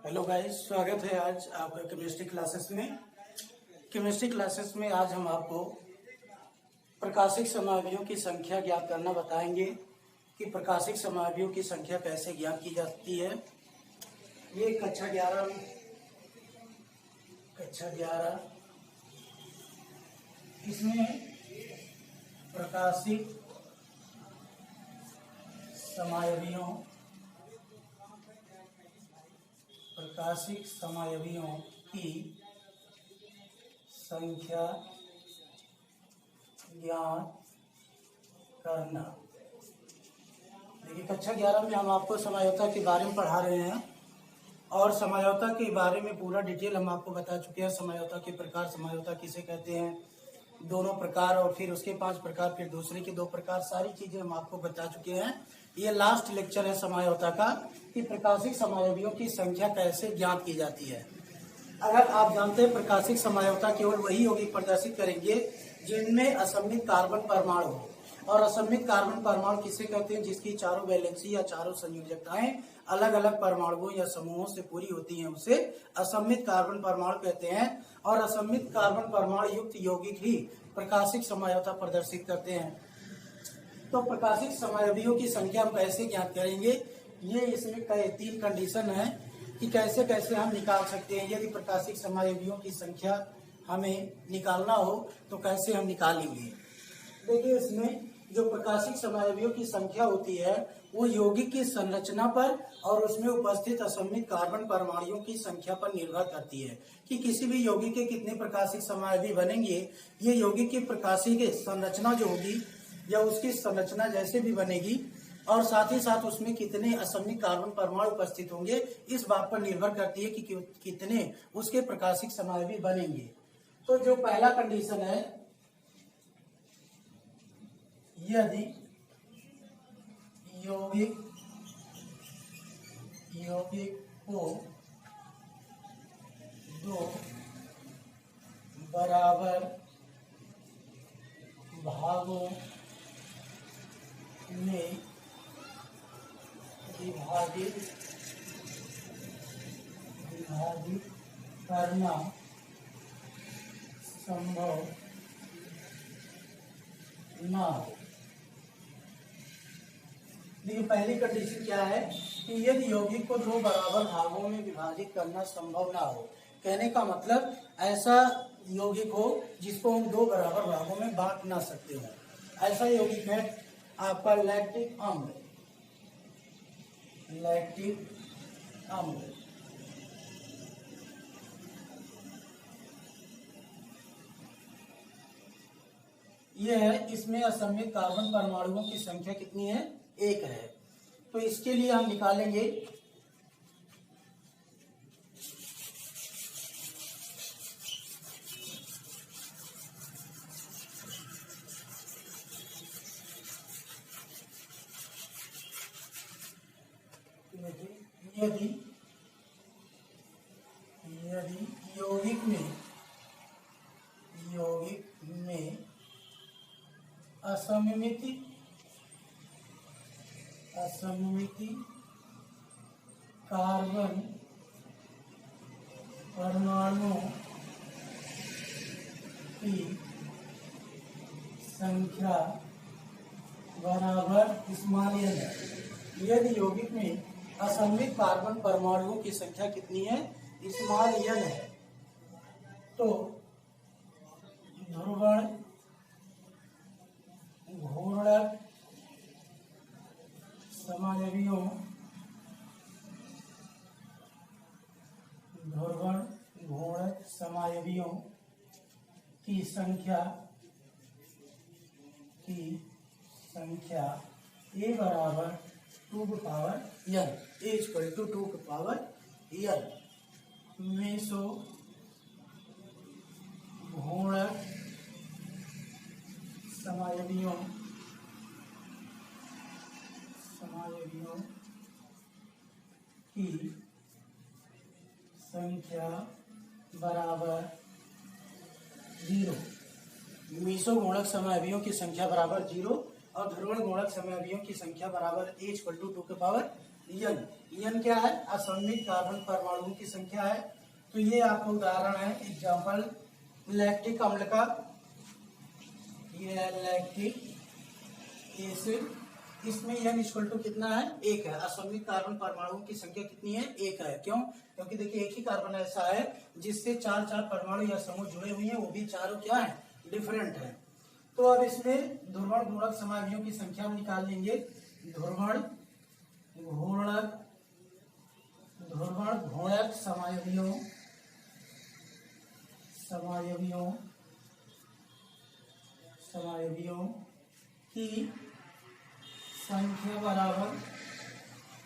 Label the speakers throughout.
Speaker 1: Hello guys, स्वागत है आज आपका केमिस्ट्री क्लासेस में। केमिस्ट्री क्लासेस में आज हम आपको प्रकाशिक समावयवों की संख्या ज्ञात करना बताएंगे कि प्रकाशिक समावयवों की संख्या कैसे ज्ञात की जाती है। ये कक्षा 11 इसमें प्रकाशिक समावयवों की संख्या ज्ञात करना। देखिए, कक्षा 11 में हम आपको समायोता के बारे में पढ़ा रहे हैं और समायोता के बारे में पूरा डिटेल हम आपको बता चुके हैं। समायोता के प्रकार, समायोता किसे कहते हैं, दोनों प्रकार, और फिर उसके 5 प्रकार, फिर दूसरे के 2 प्रकार, सारी चीजें हम आपको बता चुके हैं। ये लास्ट लेक्चर है समायोता का कि प्रकाशिक समावयवों की संख्या कैसे ज्ञात की जाती है। अगर आप जानते हैं, प्रकाशिक समायोता केवल वही यौगिक प्रदर्शित करेंगे जिनमें असममित कार्बन परमाणु हो। और असममित कार्बन परमाणु किसे कहते हैं? जिसकी चारों वैलेंसी या चारों संयोजकताएं अलग अलग परमाणुओं या समूहों से पूरी होती हैं, उसे असममित कार्बन परमाणु कहते हैं। और असममित कार्बन परमाणु युक्त यौगिक ही प्रकाशिक समायोता प्रदर्शित करते हैं। तो प्रकाशिक समावयवों की संख्या हम कैसे ज्ञात करेंगे, ये इसमें 3 कंडीशन है कि कैसे कैसे हम निकाल सकते हैं। यदि प्रकाशिक समावयवों की संख्या हमें निकालना हो तो कैसे हम निकालेंगे। देखिए, इसमें जो प्रकाशिक समावयवों की संख्या होती है वो यौगिक की संरचना पर और उसमें उपस्थित असममित कार्बन परमाणुओं की संख्या पर निर्भर करती है कि किसी भी यौगिक के कितने प्रकाशिक समावयवी बनेंगे। ये यौगिक की प्रकाशिक संरचना जो होगी या उसकी संरचना जैसे भी बनेगी और साथ ही साथ उसमें कितने असममित कार्बन परमाणु उपस्थित होंगे, इस बात पर निर्भर करती है कि कितने उसके प्रकाशिक समावयवी बनेंगे। तो जो पहला कंडीशन है, यदि यौगिक को 2 बराबर भागों में विभाजित करना संभव ना हो। देखिए, पहली कंडीशन क्या है कि यदि यौगिक को 2 बराबर भागों में विभाजित करना संभव ना हो। कहने का मतलब ऐसा यौगिक हो जिसको हम 2 बराबर भागों में बांट ना सकते हो। ऐसा यौगिक है आपका लैक्टिक अम्ल। यह है, इसमें असममित कार्बन परमाणुओं की संख्या कितनी है? 1 है। तो इसके लिए हम निकालेंगे यदि यौगिक में असममित कार्बन परमाणुओं की संख्या बराबर स्मॉल n है। यदि यौगिक में असममित कार्बन परमाणुओं की संख्या कितनी है? स्मॉल n है। तो ध्रुवण घूर्णक समावयवों की संख्या a बराबर 2 की power n, a equal to 2 की पावर n। मेसो घूर्णक समावयवों की संख्या बराबर 0। मेसो गुणक समावयवियों की संख्या बराबर 0 और ध्रुवण गुणक समावयवियों की संख्या बराबर h = 2 की पावर n। n क्या है, असममित कार्बन परमाणुओं की संख्या है। तो ये आपका उदाहरण है, एग्जाम्पल लैक्टिक अम्ल का, ये है लैक्टिक एसिड, इसमें n इक्वल टू कितना है, 1 है। असममित कार्बन परमाणुओं की संख्या कितनी है, 1 है। क्यों? क्योंकि देखिए एक ही कार्बन ऐसा है जिससे 4 परमाणु या समूह जुड़े हुए हैं, वो भी चारों क्या है, डिफरेंट है। तो अब इसमें ध्रुवण गुणक समावियों की संख्या हम निकाल लेंगे। ध्रुवण घूर्णक समायवियों की संख्या बराबर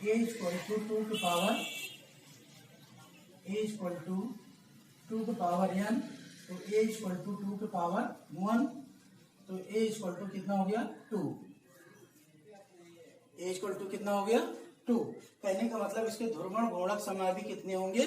Speaker 1: a equal to 2 to power n, तो a equal to 2 to power 1, तो a इक्वल टू कितना हो गया, 2। a इक्वल टू कितना हो गया, 2। कहने का मतलब इसके ध्रुवण गुणक समावि कितने होंगे,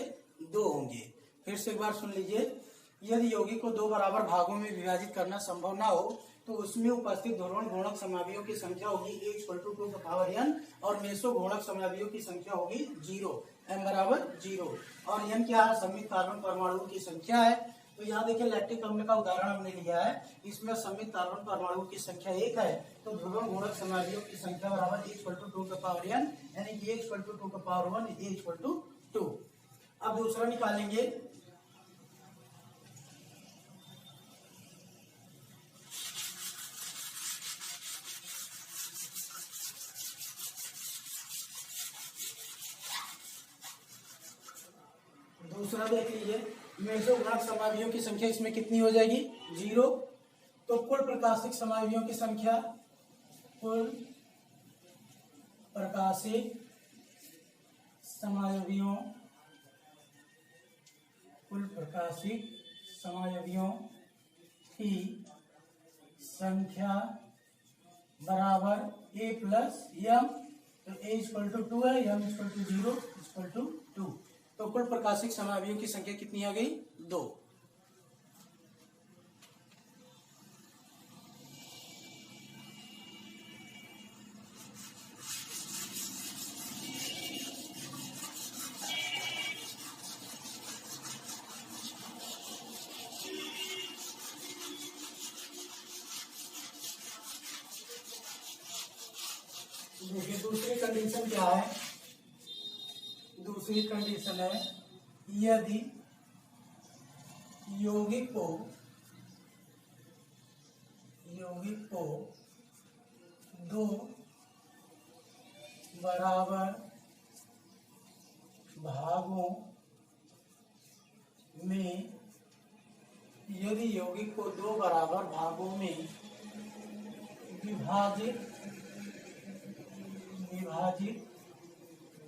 Speaker 1: 2 होंगे। फिर से एक बार सुन लीजिए, यदि यौगिक को 2 बराबर भागों में विभाजित करना संभव ना हो तो उसमें उपस्थित ध्रुवण गुणक समावियों की संख्या होगी a equal to 2 power n, और मेसो गुणक समावियों की संख्या होगी 0, m बराबर 0। और n क्या है, सममित कार्बन परमाणुओं की संख्या है। तो यहाँ देखिए लैक्टिक अम्ल का उदाहरण हमने लिया है, इसमें सममित कार्बन परमाणुओं की संख्या 1 है, तो ध्रुवण गुणक समावियों की संख्या बराबर a equal to 2 power n, यानी a equal to 2 power 1, a equal to 2। अब दूसरा निकालेंगे। दूसरा देख लीजिए, मेसो गुणक समावियों की संख्या इसमें कितनी हो जाएगी, 0। तो कुल प्रकाशिक समावियों की संख्या, कुल प्रकाशिक समावियों की संख्या बराबर a प्लस m, तो a इक्वल टू 2 है, m equal to 0 equal to 2। तो कुल प्रकाशिक समावियों की संख्या कितनी आ गई, 2। देखिए दूसरी कंडीशन क्या है, दूसरी कंडीशन है यदि यौगिक को 2 बराबर भागों में, यदि यौगिक को 2 बराबर भागों में विभाजित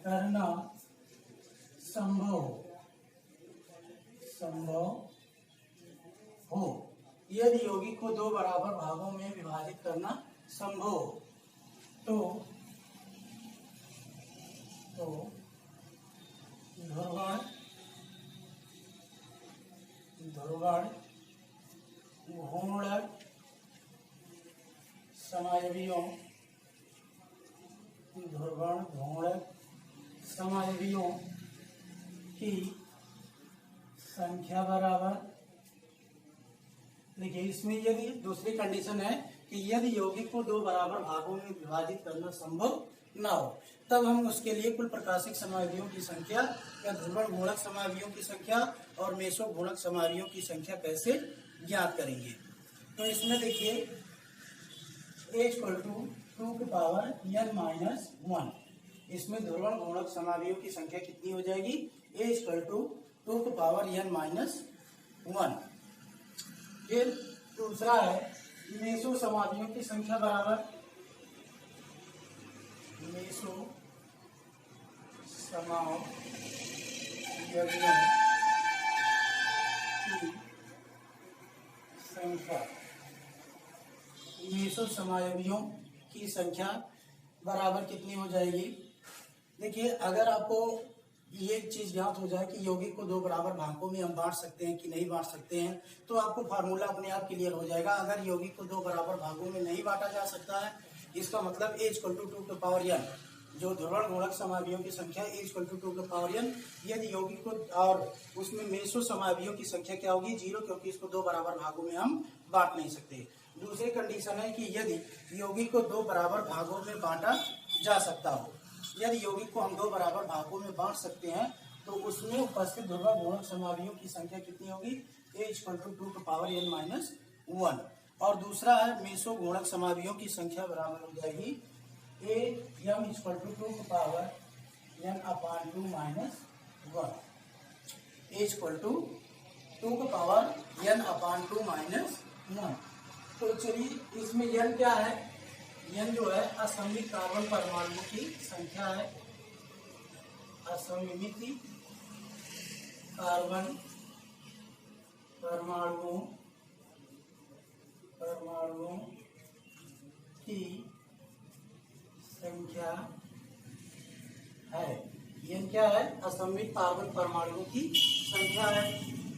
Speaker 1: करना संभव हो, यदि यौगिक को 2 बराबर भागों में विभाजित करना संभव हो, तो ध्रुवण घूर्णक समायवियों की संख्या बराबर, देखिए इसमें यदि दूसरी कंडीशन है कि यदि यौगिक को 2 बराबर भागों में विभाजित करना संभव ना हो, तब हम उसके लिए कुल प्रकाशिक समावियों की संख्या या ध्रुवण गुणक समावियों की संख्या और मेसो गुणक समावियों की संख्या कैसे ज्ञात करेंगे। तो इसमें देखिए a इक्वल टू 2 की पावर n माइनस 1, इसमें ध्रुवण गुणक समावियों की संख्या कितनी हो जाएगी, a इक्वल टू 2 की पावर n माइनस 1। फिर दूसरा है मेसो समावियों की संख्या बराबर, मेसो समावियों की संख्या, मेसो समावियों की संख्या बराबर कितनी हो जाएगी। देखिए अगर आपको ये चीज ज्ञात हो जाए कि यौगिक को 2 बराबर भागों में हम बांट सकते हैं कि नहीं बांट सकते हैं, तो आपको फार्मूला अपने आप क्लियर हो जाएगा। अगर यौगिक को 2 बराबर भागों में नहीं बांटा जा सकता है, इसका मतलब a equal to 2 power n, जो ध्रुवण गुणक समावियों की संख्या इक्वल टू 2 के पावर n, यदि यौगिक को, और उसमें मेसो समावियों की संख्या क्या होगी 0, क्योंकि इसको दो बराबर भागों में हम बांट नहीं सकते। दूसरी कंडीशन है कि यदि यौगिक को दो बराबर भागों में बांटा जा सकता हो, यदि यौगिक को हम दो बराबर भागों में बांट सकते हैं तो उसमें उपस्थित ध्रुवण गुणक समावियों की संख्या कितनी होगी a इक्वल टू 2 के पावर n माइनस 1। और दूसरा है मेसो गुणक समावियों की संख्या बराबर हो जाएगी a m इक्वल टू 2 के पावर n अपान 2 माइनस 1, a इक्वल टू 2 के पावर n अपान 2 माइनस 1। तो चलिए इसमें n क्या है, n जो है असममित कार्बन परमाणुओं की संख्या है, असममित कार्बन परमाणुओं की संख्या है। n क्या है, असममित कार्बन परमाणुओं की संख्या है।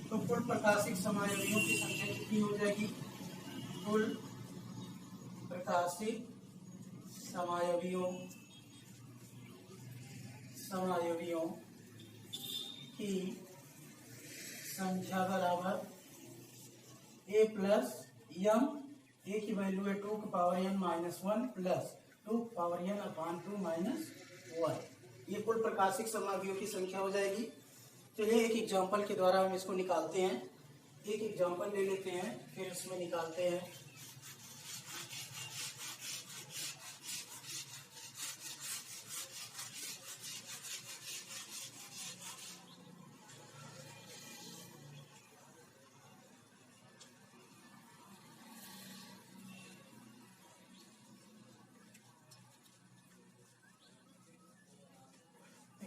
Speaker 1: तो कुल प्रकाशिक समायोजियों की संख्या कितनी हो जाएगी, कुल प्रकाशिक समायोजियों की संख्या बराबर a प्लस m, a की वैल्यू है 2 के पावर n माइनस 1 प्लस 2 के पावर n अपान 2 माइनस 1। ये कुल प्रकाशिक समावियों की संख्या हो जाएगी। चलिए एक एग्जांपल के द्वारा हम इसको निकालते हैं। एक एग्जांपल ले लेते हैं, फिर इसमें निकालते हैं।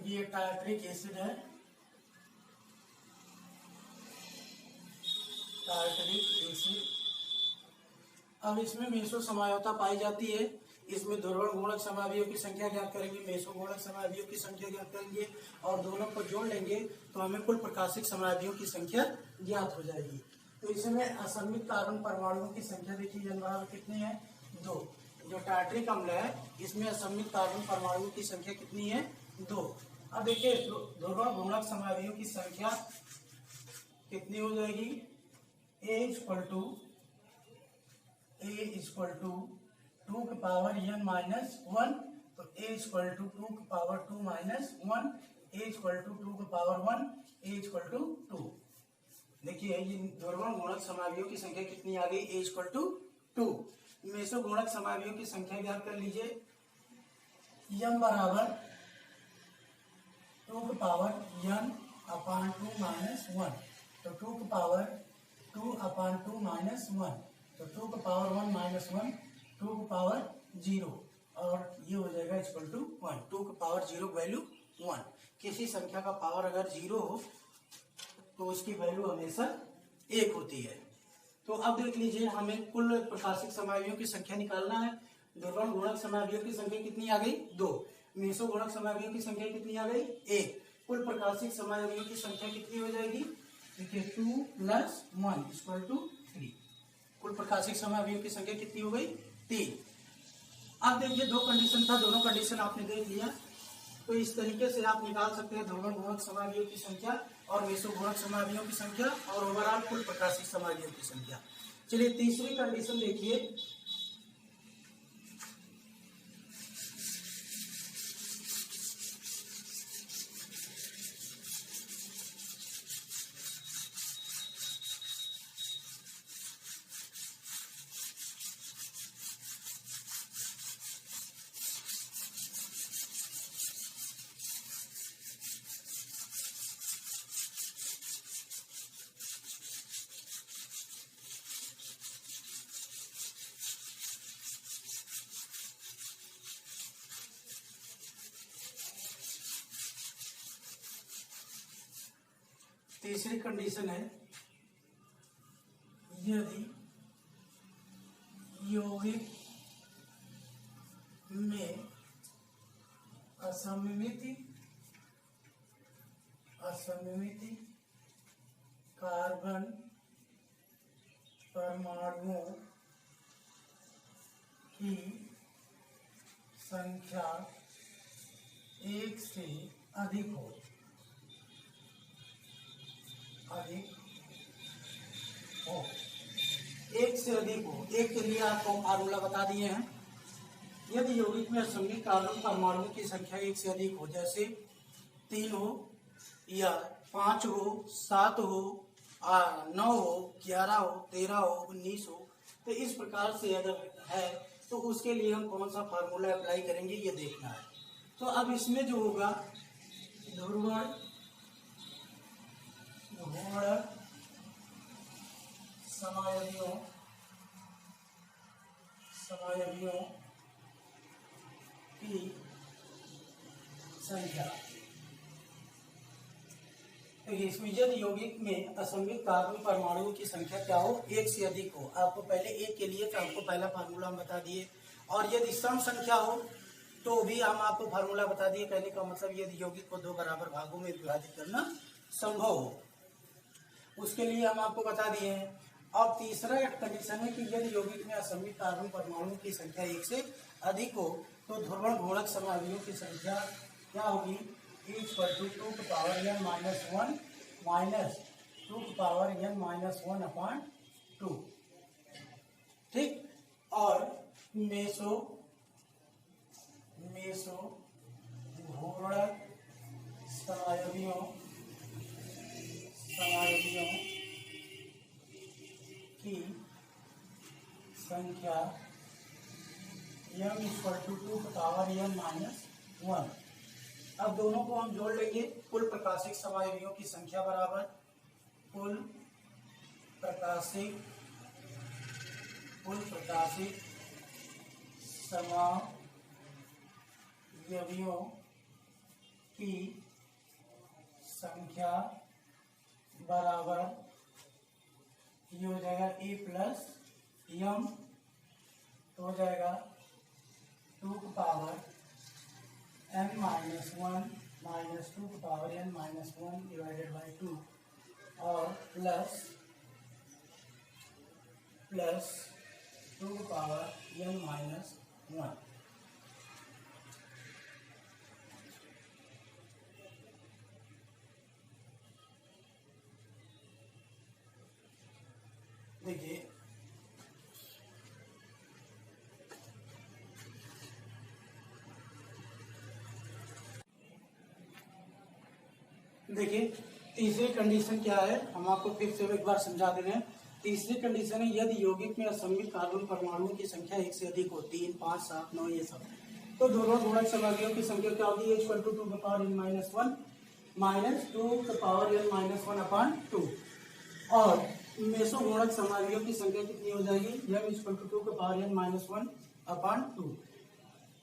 Speaker 1: ये टार्टरिक एसिड है, टार्टरिक एसिड। अब इसमें मेसो समायोता पाई जाती है। इसमें ध्रुवण गुणक समावियों की संख्या ज्ञात करेंगे, मेसो गुणक समावियों की संख्या ज्ञात करेंगे और दोनों को जोड़ लेंगे तो हमें कुल प्रकाशिक समावियों की संख्या ज्ञात हो जाएगी। तो इसमें असममित कार्बन परमाणुओं की संख्या देखिए बराबर कितनी है, 2। जो टार्टरिक अम्ल है इसमें असममित कार्बन परमाणुओं की संख्या कितनी है, 2। अब देखिए ध्रुवण गुणक समावियों की संख्या कितनी हो जाएगी, a इक्वल टू 2 के पावर n माइनस 1, तो a इक्वल टू 2 के power 2 minus 1, a equal to 2 के पावर 1, a इक्वल टू 2। देखिए ये ध्रुवण गुणक समावियों की संख्या कितनी आ गई, a इक्वल टू 2। मेसो गुणक समावियों की संख्या ज्ञात कर लीजिए, m बराबर 2 के पावर n अपान 2 माइनस 1, तो 2 के पावर 2 अपान 2 माइनस 1, तो 2 के पावर 1 माइनस 1, 2 के पावर 0, और ये हो जाएगा इक्वल टू 1। 2 के पावर 0 वैल्यू 1। किसी संख्या का पावर अगर 0 हो तो उसकी वैल्यू हमेशा 1 होती है। तो अब देख लीजिए हमें कुल प्रकाशिक समावियों की संख्या निकालना है। ध्रुवण गुणक समावियों की संख्या कितनी आ गई, 2। मेसो गुणक समावियों की संख्या कितनी आ गई, 1। कुल प्रकाशिक समावियों की संख्या कितनी हो जाएगी, देखिए 2 प्लस 1 इक्वल टू 3। कुल प्रकाशिक समावियों की संख्या कितनी हो गई, 3। अब देखिए दो कंडीशन था, दोनों कंडीशन आपने देख लिया। तो इस तरीके से आप निकाल सकते हैं ध्रुवण गुणक समावियों की संख्या और मेसो गुणक समावियों की संख्या और ओवरऑल कुल प्रकाशिक समावियों की संख्या। चलिए तीसरी कंडीशन देखिए, तीसरी कंडीशन है यदि यौगिक में असममित कार्बन परमाणुओं की संख्या एक से अधिक हो, एक से अधिक हो। एक के लिए आपको फार्मूला बता दिए हैं। यदि यौगिक में असंगत कार्बन परमाणुओं की संख्या एक से अधिक हो, जैसे 3 हो या 5 हो, 7 हो, 9 हो, 11 हो, 13 हो, 19 हो, तो इस प्रकार से अगर है तो उसके लिए हम कौन सा फार्मूला अप्लाई करेंगे ये देखना है। तो अब इसमें जो होगा ध्रुवण घूर्णक समायवियों की संख्या। तो इसमें यदि यौगिक में असंगत कार्बन परमाणुओं की संख्या क्या हो, एक से अधिक हो। आपको पहले एक के लिए तो आपको पहला फार्मूला हम बता दिए, और यदि सम संख्या हो तो भी हम आपको फार्मूला बता दिए। कहने का मतलब यदि यौगिक को 2 बराबर भागों में विभाजित करना संभव हो, उसके लिए हम आपको बता दिए हैं। अब तीसरा कंडीशन है कि यदि यौगिक में असंगत कार्बन परमाणुओं की संख्या एक से अधिक हो तो ध्रुवण घूर्णक समावियों की संख्या क्या होगी, (2 की पावर n -1 -2 की पावर n -1/2। ठीक। और मेसो घूर्णक समावियों की संख्या m = 2 की पावर n -1। अब दोनों को हम जोड़ लेंगे। कुल प्रकाशिक समावियों की संख्या बराबर कुल प्रकाशिक समावियों की संख्या बराबर ये हो जाएगा a प्लस m, तो हो जाएगा 2 की पावर n -1 -2 की पावर n -1 डिवाइडेड बाई 2 और प्लस 2 की पावर n -1। देखिए तीसरी कंडीशन क्या है, हम आपको फिर से एक बार समझा दे रहे हैं। तीसरी कंडीशन है यदि यौगिक में असंगत कार्बन परमाणुओं की संख्या एक से अधिक हो, 3, 5, 7, 9 ये सब, तो दोनों घूर्णक समावियों की संख्या क्या होगी, h = 2 की पावर n -1 -2 की पावर n -1/2। और मेसो घूर्णक समावियों की संख्या कितनी हो जाएगी, m = 2 की पावर n -1/2।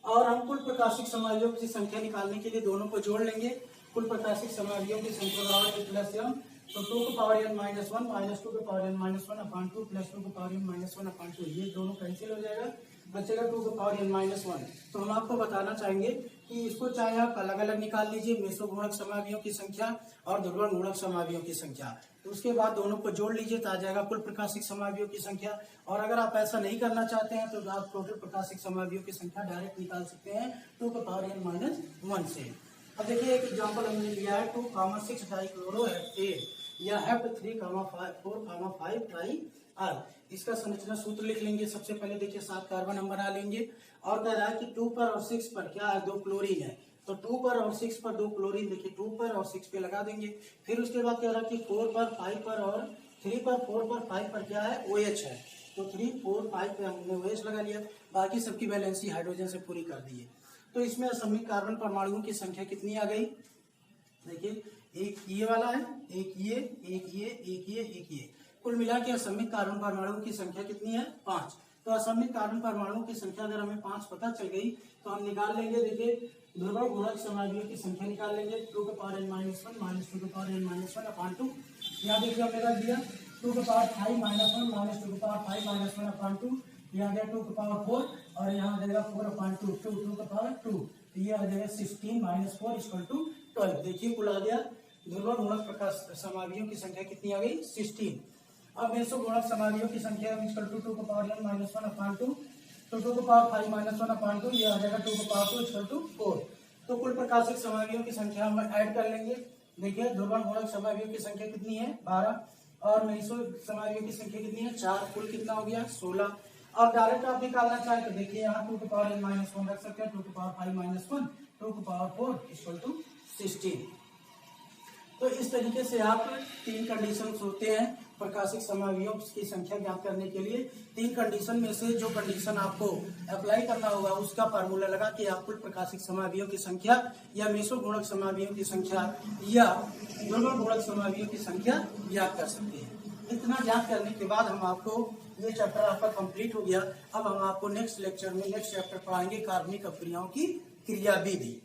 Speaker 1: और हम कुल प्रकाशिक समावियों की संख्या निकालने के लिए दोनों को जोड़ लेंगे। कुल प्रकाशिक समावियों की संख्या बराबर प्लस m, तो 2 की पावर n -1 -2 की पावर n -1/2 प्लस 2 की पावर n -1/2, ये दोनों कैंसिल हो जाएगा, बचेगा 2 की पावर n -1। तो हम आपको बताना चाहेंगे कि इसको चाहे आप अलग अलग निकाल लीजिए, मेसो घूर्णक समावियों की संख्या और ध्रुवण घूर्णक समावियों की संख्या, तो उसके बाद दोनों को जोड़ लीजिए तो आ जाएगा कुल प्रकाशिक समावियों की संख्या। और अगर आप ऐसा नहीं करना चाहते हैं तो आप टोटल प्रकाशिक समावियों की संख्या डायरेक्ट निकाल सकते हैं 2 की पावर n -1 से। अब देखिए एक एग्जांपल हमने लिया है 2,6 डाइक्लोरोहेप्टेन या हेप्ट 3,4,5 ट्राई-आर। इसका संरचना सूत्र लिख लेंगे। सबसे पहले देखिए 7 कार्बन हम बना लेंगे, और कह रहा है कि 2 पर और 6 पर क्या है, 2 क्लोरीन है, तो 2 पर और 6 पर 2 क्लोरीन, देखिए 2 पर और 6 पे लगा देंगे। फिर उसके बाद कह रहा है कि 4 पर 5 पर और 3 पर 4 पर 5 पर क्या है, OH है, तो 3, 4, 5 पे हमने OH लगा लिया, बाकी सबकी वैलेंसी हाइड्रोजन से पूरी कर दी है। तो इसमें असंगत कार्बन परमाणुओं की संख्या कितनी आ गई, देखिए एक ये वाला है, एक ये, एक ये, एक ये, एक ये, कुल मिला के असंगत कार्बन परमाणुओं की संख्या कितनी है, 5। तो असंगत कार्बन परमाणुओं की संख्या अगर हमें 5 पता चल गई तो हम निकाल लेंगे। देखिए ध्रुवण घूर्णक समावियों की संख्या निकाल लेंगे, 2 की पावर n -1 -2 की पावर n -1/2। यहाँ देखिए हमने रख दिया 2 की पावर 5 -1 -2 की पावर 5 -1/2, यहाँ गया 2 की पावर 4 और यहाँ आ जाएगा 4/2, 2 की पावर 2, तो ये आ जाएगा 16 - 4 = 12। देखिए कुल आ गया ध्रुवण घूर्णक प्रकाश समावियों की संख्या कितनी आ गई, 16। अब मेसो घूर्णक समावियों की संख्या = 2 की पावर n -1/2, तो 2 की पावर 5 -1/2, ये आ जाएगा 2 की पावर 2 = 4। तो कुल प्रकाशिक समावियों की संख्या हम ऐड कर लेंगे। देखिए ध्रुवण गुणक समावियों की संख्या कितनी है 12 और मेसो समावियों की संख्या कितनी है 4, कुल कितना हो गया 16। अब डायरेक्ट आप निकालना चाहे तो देखिए यहाँ 2 की पावर n-1 रख सकते हैं, 2 की पावर 5-1, 2 की पावर 4 इक्वल टू 16। तो इस तरीके से आप 3 कंडीशन होते हैं प्रकाशिक समावियों की संख्या ज्ञात करने के लिए। 3 कंडीशन में से जो कंडीशन आपको अप्लाई करना होगा उसका फार्मूला लगा के आप कुल प्रकाशिक समावियों की संख्या या मेसो गुणक समावियों की संख्या या ध्रुवण गुणक समावियों की संख्या ज्ञात कर सकते हैं। इतना ज्ञात करने के बाद हम आपको ये चैप्टर आपका कंप्लीट हो गया। अब हम आपको नेक्स्ट लेक्चर में नेक्स्ट चैप्टर पढ़ाएंगे कार्बनिक अपक्रियाओं की क्रियाविधि।